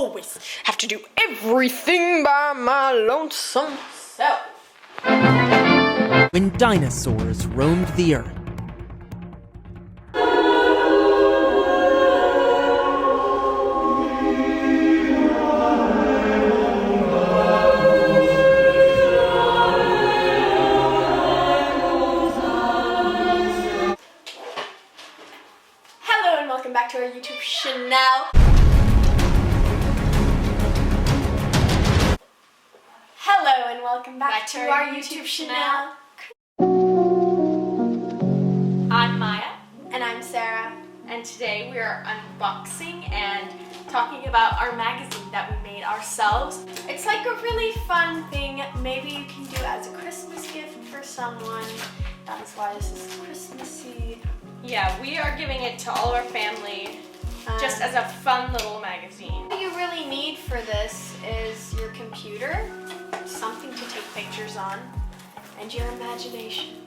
Always have to do everything by my lonesome self. When dinosaurs roamed the earth. Hello and welcome back to our YouTube channel. Hello and welcome back to our YouTube channel. I'm Maya. And I'm Sara. And today we are unboxing and talking about our magazine that we made ourselves. It's like a really fun thing. Maybe you can do as a Christmas gift for someone. That is why this is Christmassy. Yeah, we are giving it to all our family just as a fun little magazine. What you really need for this is your computer, something to take pictures on, and your imagination.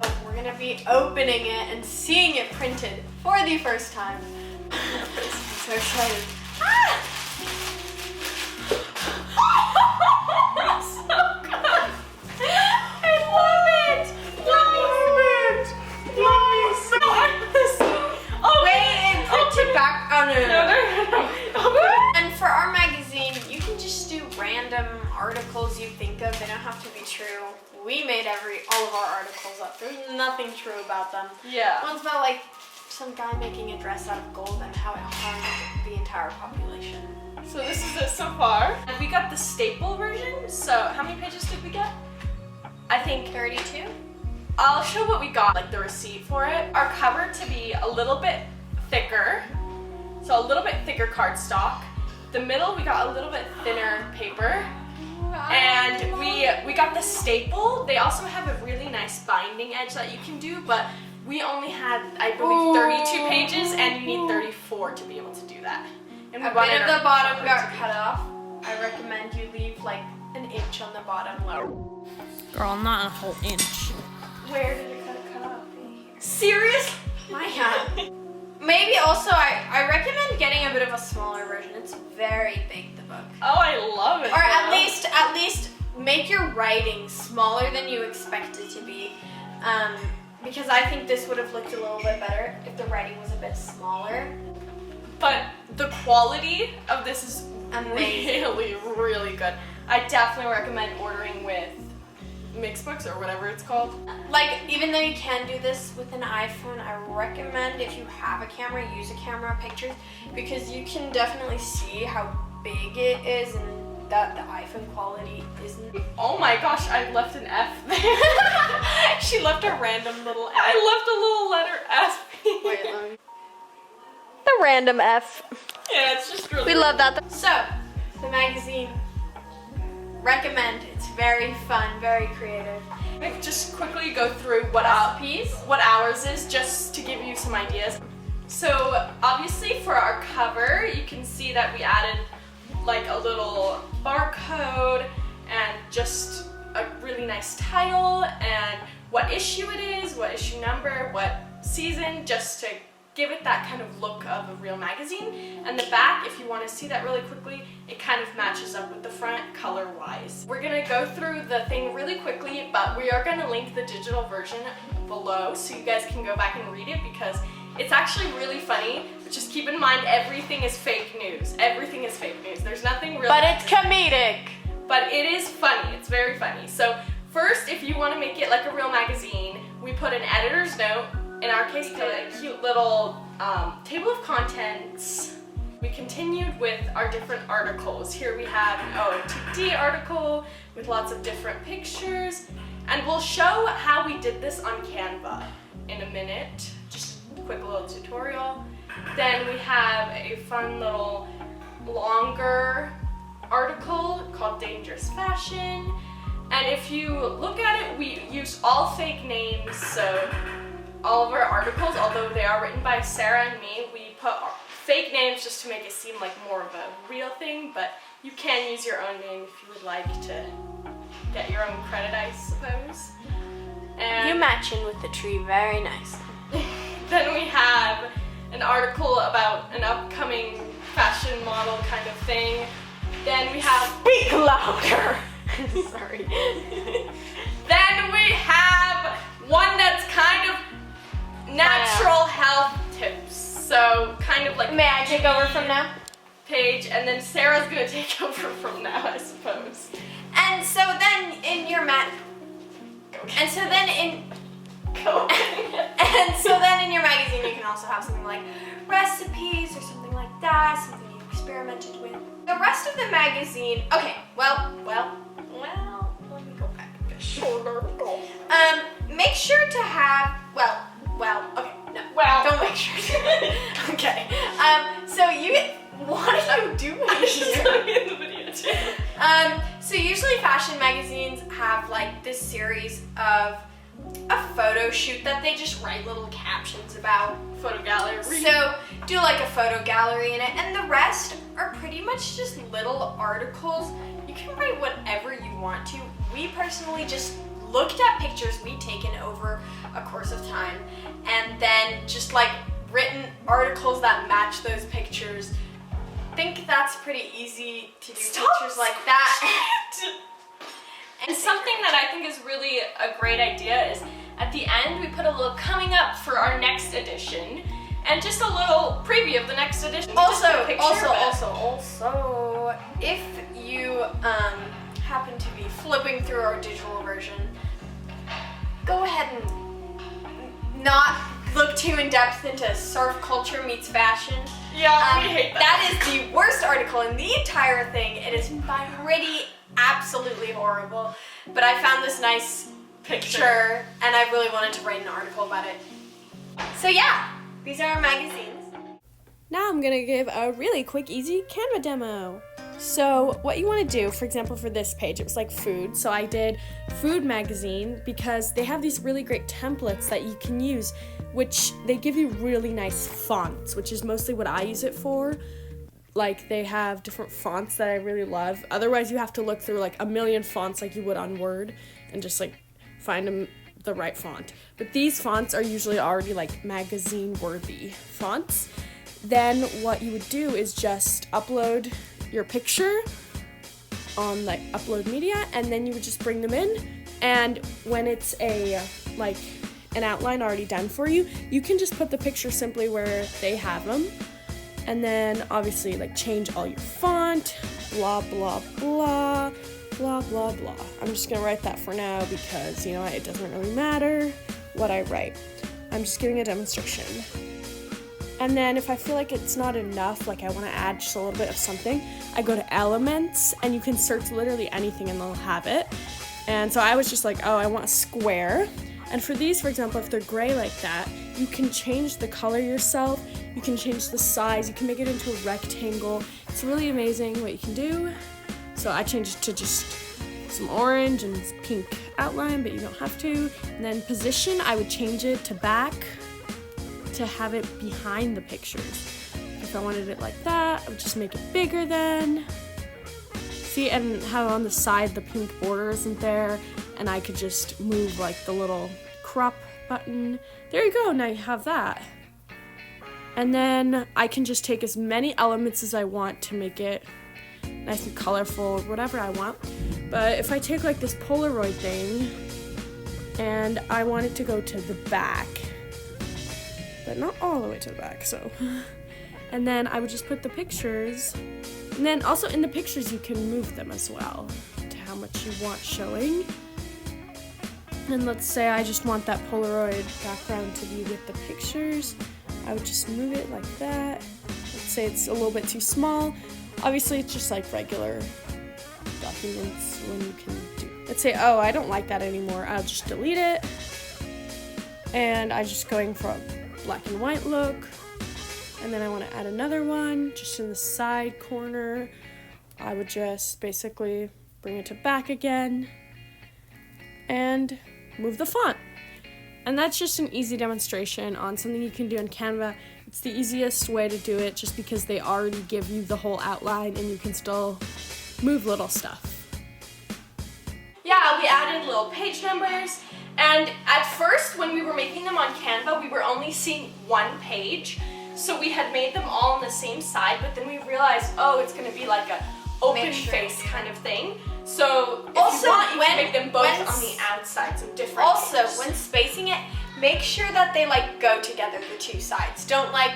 But we're gonna be opening it and seeing it printed for the first time. I'm so excited. Ah! So good. I love it. Nice. Oh wait, and printed back. Oh no. And for our magazine, you can just do random articles you think of. They don't have to be true. We made all of our articles up. There's nothing true about them. Yeah. One's about like some guy making a dress out of gold and how it harmed the entire population. So this is it so far. And we got the staple version. So how many pages did we get? I think 32. I'll show what we got, like the receipt for it. Our cover to be a little bit thicker. So a little bit thicker cardstock. The middle we got a little bit thinner paper. And we got the staple. They also have a really nice binding edge that you can do, but we only had, I believe, 32 pages, and you need 34 to be able to do that. And A bit of the bottom got cut off. I recommend you leave like an inch on the bottom low. Girl, not a whole inch. Where did it cut off? Serious? Maya. Maybe also I recommend getting a bit of a smaller version. It's very big, the book. Oh, I love it. Or at least make your writing smaller than you expect it to be. Because I think this would have looked a little bit better if the writing was a bit smaller. But the quality of this is Amazing. really, really good. I definitely recommend ordering with Mixbooks or whatever it's called. Like, even though you can do this with an iPhone, I recommend if you have a camera, use a camera pictures, because you can definitely see how big it is and that the iPhone quality isn't. Oh my gosh, I left an F there. She left a random little F. I left a little letter F. Wait, let me. The random F. Yeah, it's just really We love that. So, the magazine. Recommend. It's very fun, very creative. Maybe just quickly go through what ours is, just to give you some ideas. So obviously for our cover, you can see that we added like a little barcode and just a really nice title and what issue it is, what issue number, what season, just to give it that kind of look of a real magazine. And the back, if you want to see that really quickly, it kind of matches up with the front color-wise. We're going to go through the thing really quickly, but we are going to link the digital version below so you guys can go back and read it, because it's actually really funny. But just keep in mind, everything is fake news. Everything is fake news. There's nothing real. But it's comedic. But it is funny. It's very funny. So first, if you want to make it like a real magazine, we put an editor's note. In our case, a cute little table of contents. We continued with our different articles. Here we have an OOTD article with lots of different pictures. And we'll show how we did this on Canva in a minute. Just a quick little tutorial. Then we have a fun little longer article called Dangerous Fashion. And if you look at it, we used all fake names, so all of our articles, although they are written by Sara and me, we put fake names just to make it seem like more of a real thing, but you can use your own name if you would like to get your own credit, I suppose. And You match in with the tree very nicely. then we have an article about an upcoming fashion model kind of thing. Then we have Speak louder. Sorry. Then we have one that's kind of natural health tips. So kind of like May I take over from now? page, and then Sarah's gonna take over from now, I suppose. And so then in your and so then in and so then in your magazine you can also have something like recipes or something like that, something you experimented with. The rest of the magazine, okay, well, let me go back a bit. Make sure to have, okay, no, don't make sure. Okay, so what are you doing here? In the video too. So usually fashion magazines have like this series of a photo shoot that they just write little captions about. Photo gallery. So do like a photo gallery in it, and the rest are pretty much just little articles. You can write whatever you want to. We personally just looked at pictures we'd taken over a course of time, and then just like written articles that match those pictures. I think that's pretty easy to do. Pictures like that. And something that I think is really a great idea is at the end we put a little coming up for our next edition and just a little preview of the next edition. Also, if you happen to be flipping through our digital version, go ahead and not look too in depth into surf culture meets fashion. Yeah, we hate that. That is the worst article in the entire thing. It is pretty absolutely horrible. But I found this nice picture and I really wanted to write an article about it. So yeah, these are our magazines. Now I'm going to give a really quick, easy Canva demo. So what you want to do, for example, for this page, it was like food. So I did food magazine because they have these really great templates that you can use, which they give you really nice fonts, which is mostly what I use it for. Like they have different fonts that I really love. Otherwise you have to look through like a million fonts like you would on Word and just like find the right font. But these fonts are usually already like magazine worthy fonts. Then what you would do is just upload your picture on like upload media, and then you would just bring them in, and when it's an outline already done for you, you can just put the picture simply where they have them, and then obviously like change all your font, blah blah blah blah blah blah. I'm just gonna write that for now because you know it doesn't really matter what I write. I'm just giving a demonstration. And then if I feel like it's not enough, like I want to add just a little bit of something, I go to elements and you can search literally anything and they'll have it. And so I was just like, oh, I want a square. And for these, for example, if they're gray like that, you can change the color yourself, you can change the size, you can make it into a rectangle. It's really amazing what you can do. So I changed it to just some orange and pink outline, but you don't have to. And then position, I would change it to back, to have it behind the pictures. If I wanted it like that, I would just make it bigger then. See, and have on the side the pink border isn't there, and I could just move like the little crop button. There you go, now you have that. And then I can just take as many elements as I want to make it nice and colorful, whatever I want. But if I take like this Polaroid thing, and I want it to go to the back, but not all the way to the back, so. And then I would just put the pictures, and then also in the pictures you can move them as well to how much you want showing. And let's say I just want that Polaroid background to be with the pictures. I would just move it like that. Let's say it's a little bit too small. Obviously it's just like regular documents when you can do. Let's say, oh, I don't like that anymore. I'll just delete it. And I'm just going for a black and white look, and then I want to add another one just in the side corner. I would just basically bring it to back again and move the font. And that's just an easy demonstration on something you can do in Canva. It's the easiest way to do it just because they already give you the whole outline and you can still move little stuff. Yeah, we added little page numbers. And at first, when we were making them on Canva, we were only seeing one page. So we had made them all on the same side, but then we realized, oh, it's gonna be like a open Mixture, face yeah. kind of thing. So if Also, you want, you when- can make them both when on the outside, so different. Also, colors. when spacing it, make sure that they like go together, the two sides. Don't like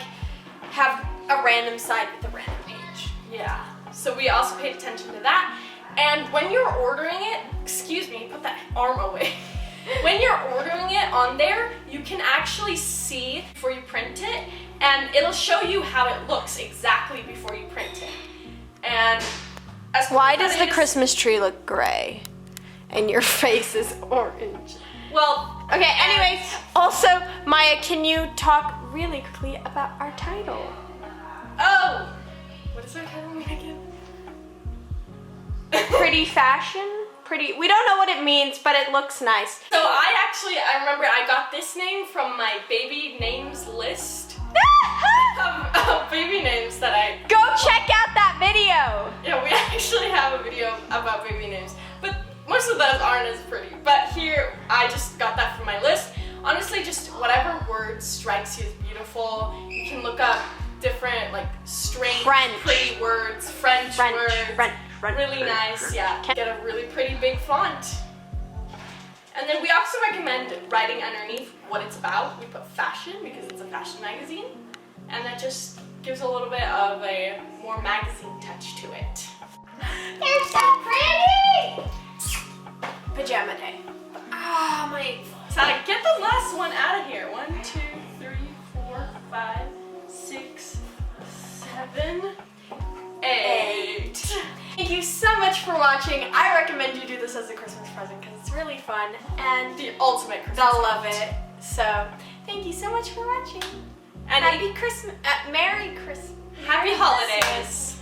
have a random side with a random page. Yeah, so we also paid attention to that. And when you're ordering it, excuse me, put that arm away. When you're ordering it on there, you can actually see before you print it, and it'll show you how it looks exactly before you print it. And as Why cool as does that the is- Christmas tree look gray and your face is orange? Well, Okay, anyways, also, Maya, can you talk really quickly about our title? oh, what is our title again? Pretty fashion? We don't know what it means, but it looks nice. So I remember I got this name from my baby names list of baby names that I Go check out that video! Yeah, we actually have a video about baby names, but most of those aren't as pretty. But here, I just got that from my list. Honestly, just whatever word strikes you as beautiful. You can look up different, like, strange, French. pretty words, French words. Really nice, yeah. Get a really pretty big font. And then we also recommend writing underneath what it's about. We put fashion because it's a fashion magazine. And that just gives a little bit of a more magazine touch to it. They're so pretty! Pajama day. Ah, my... Sara, get the last one out of here. 1, 2, 3, 4, 5, 6, 7, 8. Thank you so much for watching. I recommend you do this as a Christmas present because it's really fun and The ultimate Christmas they'll love present. it. So, thank you so much for watching. And Happy Christmas. Merry Christmas. happy holidays.